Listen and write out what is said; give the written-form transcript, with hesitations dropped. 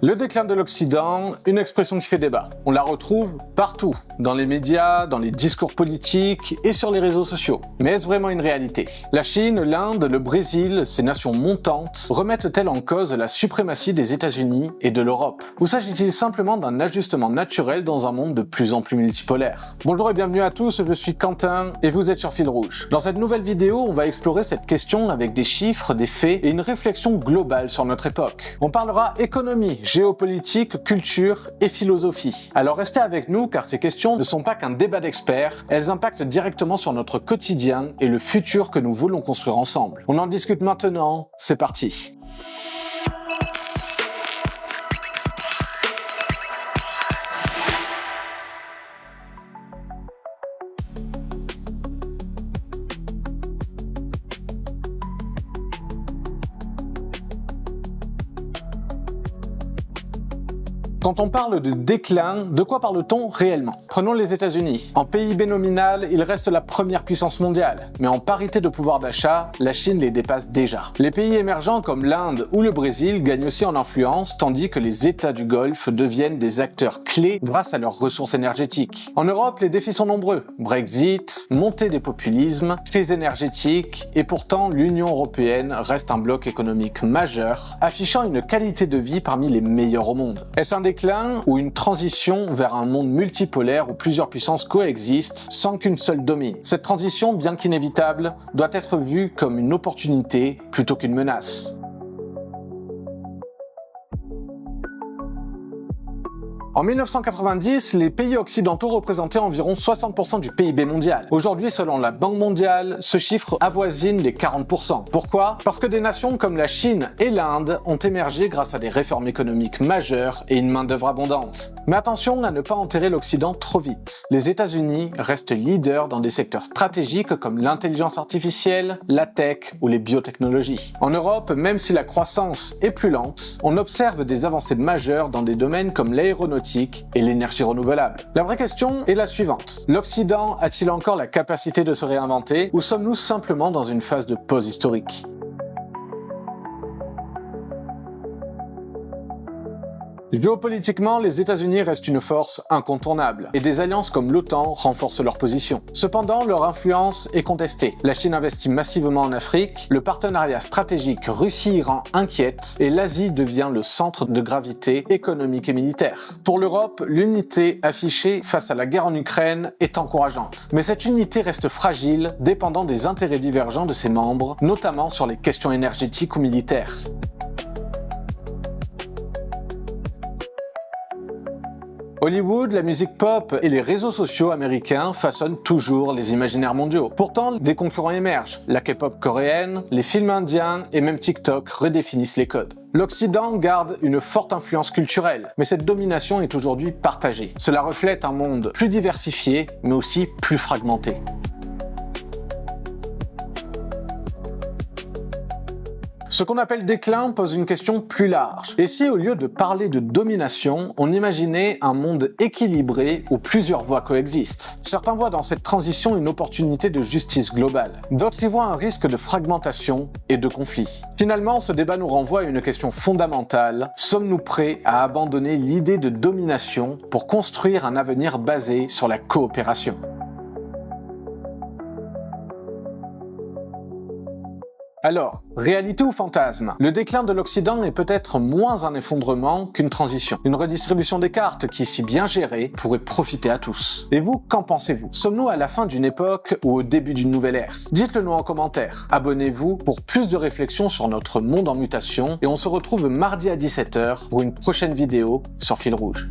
Le déclin de l'Occident, une expression qui fait débat. On la retrouve partout, dans les médias, dans les discours politiques et sur les réseaux sociaux. Mais est-ce vraiment une réalité? La Chine, l'Inde, le Brésil, ces nations montantes, remettent-elles en cause la suprématie des États-Unis et de l'Europe? Ou s'agit-il simplement d'un ajustement naturel dans un monde de plus en plus multipolaire? Bonjour et bienvenue à tous, je suis Quentin et vous êtes sur Fil Rouge. Dans cette nouvelle vidéo, on va explorer cette question avec des chiffres, des faits et une réflexion globale sur notre époque. On parlera économie, géopolitique, culture et philosophie. Alors restez avec nous car ces questions ne sont pas qu'un débat d'experts, elles impactent directement sur notre quotidien et le futur que nous voulons construire ensemble. On en discute maintenant, c'est parti. Quand on parle de déclin, de quoi parle-t-on réellement? Prenons les États-Unis. En PIB nominal, ils restent la première puissance mondiale. Mais en parité de pouvoir d'achat, la Chine les dépasse déjà. Les pays émergents comme l'Inde ou le Brésil gagnent aussi en influence, tandis que les États du Golfe deviennent des acteurs clés grâce à leurs ressources énergétiques. En Europe, les défis sont nombreux. Brexit, montée des populismes, crise énergétique, et pourtant l'Union européenne reste un bloc économique majeur, affichant une qualité de vie parmi les meilleures au monde. Est-ce un déclin ou une transition vers un monde multipolaire où plusieurs puissances coexistent sans qu'une seule domine? Cette transition, bien qu'inévitable, doit être vue comme une opportunité plutôt qu'une menace. En 1990, les pays occidentaux représentaient environ 60% du PIB mondial. Aujourd'hui, selon la Banque mondiale, ce chiffre avoisine les 40%. Pourquoi? Parce que des nations comme la Chine et l'Inde ont émergé grâce à des réformes économiques majeures et une main-d'œuvre abondante. Mais attention à ne pas enterrer l'Occident trop vite. Les États-Unis restent leaders dans des secteurs stratégiques comme l'intelligence artificielle, la tech ou les biotechnologies. En Europe, même si la croissance est plus lente, on observe des avancées majeures dans des domaines comme l'aéronautique et l'énergie renouvelable. La vraie question est la suivante. L'Occident a-t-il encore la capacité de se réinventer ou sommes-nous simplement dans une phase de pause historique? Géopolitiquement, les États-Unis restent une force incontournable et des alliances comme l'OTAN renforcent leur position. Cependant, leur influence est contestée. La Chine investit massivement en Afrique, le partenariat stratégique Russie-Iran inquiète et l'Asie devient le centre de gravité économique et militaire. Pour l'Europe, l'unité affichée face à la guerre en Ukraine est encourageante. Mais cette unité reste fragile, dépendant des intérêts divergents de ses membres, notamment sur les questions énergétiques ou militaires. Hollywood, la musique pop et les réseaux sociaux américains façonnent toujours les imaginaires mondiaux. Pourtant, des concurrents émergent. La K-pop coréenne, les films indiens et même TikTok redéfinissent les codes. L'Occident garde une forte influence culturelle, mais cette domination est aujourd'hui partagée. Cela reflète un monde plus diversifié, mais aussi plus fragmenté. Ce qu'on appelle déclin pose une question plus large. Et si au lieu de parler de domination, on imaginait un monde équilibré où plusieurs voies coexistent? Certains voient dans cette transition une opportunité de justice globale. D'autres y voient un risque de fragmentation et de conflit. Finalement, ce débat nous renvoie à une question fondamentale. Sommes-nous prêts à abandonner l'idée de domination pour construire un avenir basé sur la coopération? Alors, réalité ou fantasme? Le déclin de l'Occident est peut-être moins un effondrement qu'une transition. Une redistribution des cartes qui, si bien gérée, pourrait profiter à tous. Et vous, qu'en pensez-vous? Sommes-nous à la fin d'une époque ou au début d'une nouvelle ère? Dites-le nous en commentaire. Abonnez-vous pour plus de réflexions sur notre monde en mutation et on se retrouve mardi à 17h pour une prochaine vidéo sur Fil Rouge.